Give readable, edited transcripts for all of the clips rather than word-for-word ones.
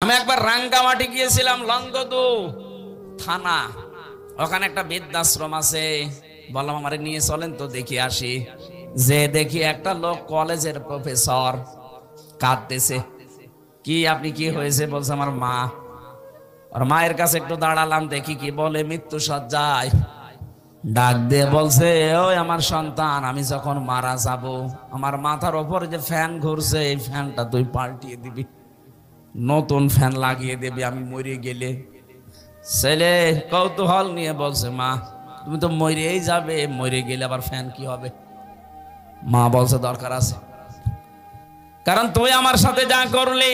আমি একবার রাঙ্গামাটি গিয়েছিলাম, লংগদু থানা, ওখানে একটা বৃদ্ধাশ্রম আছে। বললাম আমারে নিয়ে চলেন তো দেখি আসি। যে দেখি একটা লোক কলেজের প্রফেসর কাঁদতেছে। কি আপনি কি হয়েছে? বলছে আমার মা। আর মায়ের কাছে একটু দাঁড়ালাম, দেখি কি বলে। মৃত্যু সজ্জায় ডাক দিয়ে বলছে, ওই আমার সন্তান, আমি যখন মারা যাব আমার মাথার ওপর যে ফ্যান ঘুরছে এই ফ্যানটা তুই পাল্টিয়ে দিবি, নতুন ফ্যান লাগিয়ে দেবে আমি মরে গেলে। ছেলে কৌতূহল নিয়ে বলছে, মা তুমি তো মরেই যাবে, মরে গেলে আবার ফ্যান কি হবে? মা বলছে দরকার আছে, কারণ তুই আমার সাথে যা করলি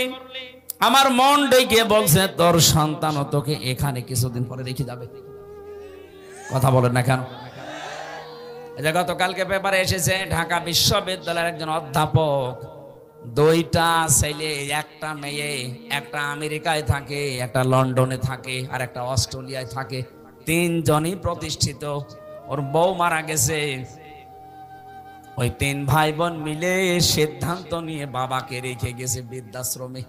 আমার মন ডেকে বলছে তোর সন্তানও তোকে এখানে কিছুদিন পরে রেখে যাবে। কথা বলেন না কেন? গতকালকে পেপারে এসেছে ঢাকা বিশ্ববিদ্যালয়ের একজন অধ্যাপক, দুইটা ছেলে, একটা মেয়ে, একটা আমেরিকায় থাকে, একটা লন্ডনে থাকে, আর একটা অস্ট্রেলিয়ায় থাকে। তিনজনই প্রতিষ্ঠিত। ওর বউ মারা গেছে। ওই তিন ভাই বোন মিলে সিদ্ধান্ত নিয়ে বাবাকে রেখে গেছে বৃদ্ধাশ্রমে।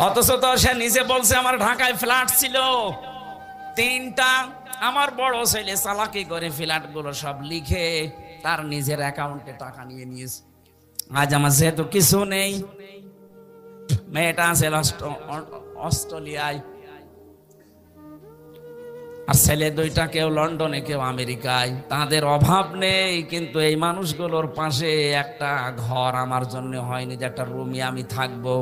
অথচ তো সে নিজে বলছে আমার ঢাকায় ফ্ল্যাট ছিল তিনটা। আমার বড় ছেলে চালাকি করে ফ্ল্যাট গুলো সব লিখে তার নিজের অ্যাকাউন্টে টাকা নিয়ে নিয়েছে। আজ আমার যেহেতু কিছু নেই, মেয়েটা আছে অস্ট্রেলিয়ায়, আর ছেলে দুইটা কেউ লন্ডনে কেউ আমেরিকায়। তাদের অভাব নেই, কিন্তু এই মানুষগুলোর পাশে একটা ঘর আমার জন্য হয়নি যে একটা রুমে আমি থাকবো।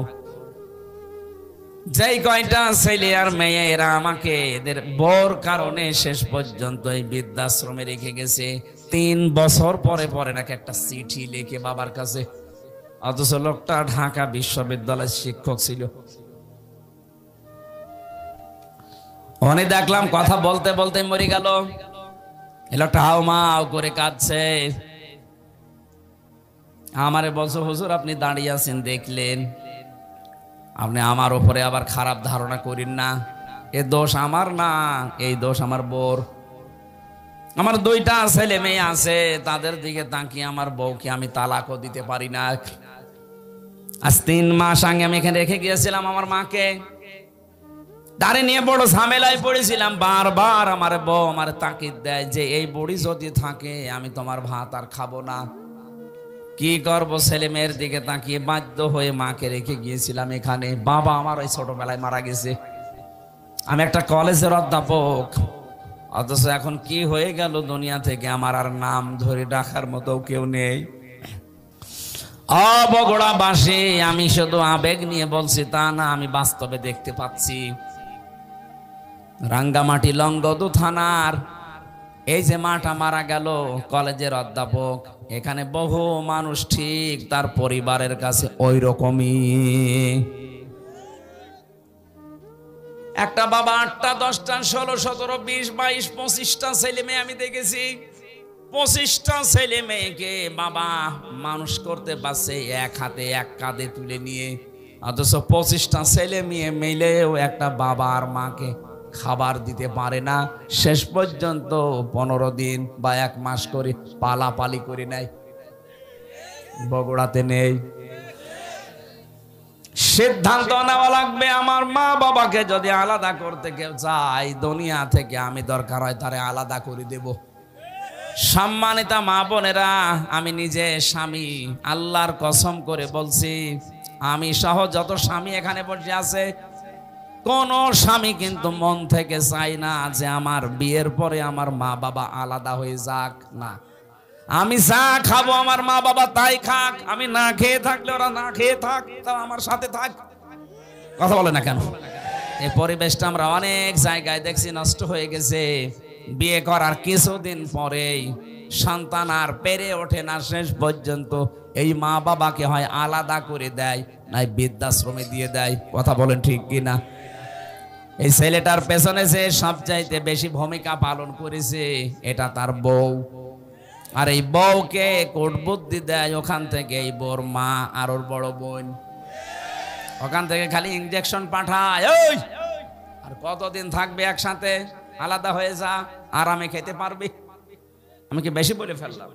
যেই কয়টা ছেলে আর মেয়ে এরা আমাকে এদের বর কারণে শেষ পর্যন্ত এই বৃদ্ধাশ্রমে রেখে গেছে। 3 বছর পরে পরে নাকি একটা চিঠি লিখে বাবার কাছে। অথচ লোকটা ঢাকা বিশ্ববিদ্যালয়ের শিক্ষক ছিল। অনে দেখলাম কথা বলতে বলতে মরে গেল। এই লোকটা হাও মাও করে কাঁদছে। আমারে বলছো, হুজুর আপনি দাঁড়িয়ে আছেন দেখলেন, আপনি আমার উপরে আবার খারাপ ধারণা করেন না। এ দোষ আমার না, এই দোষ আমার বোর। আমার দুইটা ছেলে মেয়ে আছে, তাদের দিকে তাকিয়ে আমার বউকে আমি তালাকও দিতে পারি না। আজ 3 মাস আগে আমি এখানে রেখে গিয়েছিলাম আমার মাকে। তারে নিয়ে বড় ঝামেলায় পড়েছিলাম। বারবার আমার বউ আমার তাকিদ দেয় যে এই বুড়ি যদি থাকে আমি তোমার ভাত আর খাবো না। কি করবো? ছেলে মেয়ের দিকে তাকিয়ে বাধ্য হয়ে মাকে রেখে গিয়েছিলাম এখানে। বাবা আমার ওই ছোটবেলায় মারা গেছে। আমি একটা কলেজের অধ্যাপক, অথচ এখন কি হয়ে গেল দুনিয়া থেকে আমার আর নাম ধরে ডাকার মতো কেউ নেই। বগুড়াবাসী, আমি শুধু আবেগ নিয়ে বলছি তা না, আমি বাস্তবে দেখতে পাচ্ছি। রাঙ্গামাটি লংগদু থানার এই যে মাটা মারা গেল, কলেজের অধ্যাপক, এখানে বহু মানুষ ঠিক তার পরিবারের কাছে ওই রকমই। একটা বাবা 8টা 10টা 16 17 20 22 25টা ছেলে মেয়ে আমি দেখেছি। 25টা ছেলে মেয়েকে বাবা মানুষ করতে পারছে এক হাতে এক কাঁধে তুলে নিয়ে। অথচ 25টা ছেলে মেয়ে মিলেও একটা বাবা আর মাকে খাবার দিতে পারে না। শেষ পর্যন্ত 15 দিন বা 1 মাস করে পালাপালি করে নেয়। বগুড়াতে নেই। সিদ্ধান্ত নেওয়া লাগবে। আমার মা বাবাকে যদি আলাদা করতে কেউ চায় দুনিয়া থেকে, আমি দরকার হয় তারে আলাদা করে দেব। সম্মানিতা মা বোনেরা, আমি নিজে স্বামী, আল্লাহর কসম করে বলছি, আমি সহ যত স্বামী এখানে বসে আছে, কোন স্বামী কিন্তু মন থেকে চাই না যে আমার বিয়ের পরে আমার মা বাবা আলাদা হয়ে যাক। না, আমি যা খাবো আমার মা বাবা তাই খাক। আমি না খেয়ে থাকলে ওরা না খেয়ে থাক, তাও আমার সাথে থাক। কথা বলে না কেন? এই পরিবেশটা আমরা অনেক জায়গায় দেখছি নষ্ট হয়ে গেছে। বিয়ে করার কিছুদিন পরেই সন্তান আর পেরে ওঠে না, শেষ পর্যন্ত এই মা বাবাকে হয় আলাদা করে দেয়, নাই বৃদ্ধাশ্রমে দিয়ে দেয়। কথা বলেন ঠিক কিনা? এই ছেলেটার পেছনে যে সবচাইতে বেশি ভূমিকা পালন করেছে এটা তার বউ। আর এই বউকে কোট বুদ্ধি দেয় ওখান থেকে এই বউর মা আর ওর বড় বোন। ওখান থেকে খালি ইনজেকশন পাঠায়, ওই আর কতদিন থাকবে একসাথে, আলাদা হয়ে যা, আরামে খেতে পারবি। আমি কি বেশি বলে ফেললাম?